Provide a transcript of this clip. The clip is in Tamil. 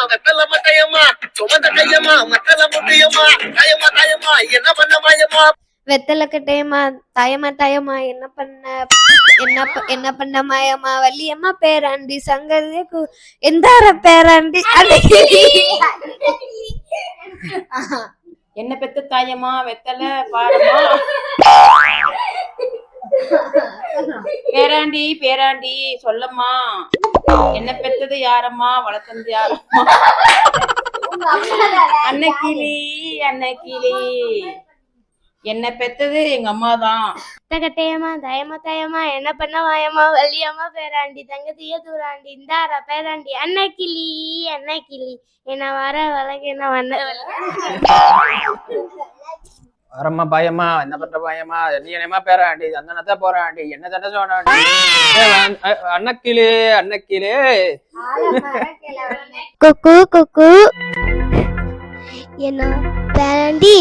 வெத்தல மட்டையம்மா சுமந்த கையம்மா மத்தல முட்டையம்மா தாயம்மா தாயம்மா என்ன பண்ண மாயம்மா. வெத்தலை கட்டையம்மா தாயம்மா தாயம்மா என்ன பண்ண மாயம்மா வள்ளியம்மா பேராண்டி சங்கரே எந்தார பேராண்டி என்ன பெத்த தாயம்மா வெத்தலை பாரம்மா பேராண்டி பேராண்டி சொல்லம்மா என்ன பெத்தது யாரம்மா வளர்த்தது யாரம்மா. அன்னைக்கிளி அன்னைக்கிளி என்ன பெத்தது எங்க அம்மா தான். கட்டையம்மா தாயம்மா தாயம்மா என்ன பண்ண மாயம்மா வள்ளியம்மா பேராண்டி தங்கத்திய தூராண்டி இந்தார பேராண்டி அன்னைக்கிளி அன்னைக்கிளி என்ன வர வழக்கு என்ன வந்த வரம்மா பாயம்மா என்ன பண்ற பாயம்மா நீ என்னமா பேராண்டி அந்த போறாண்டி என்ன தட்ட சொன்னாண்டி அன்னக்கிளே அன்னக்கிளே குக்கு குக்கு என்ன பேராண்டி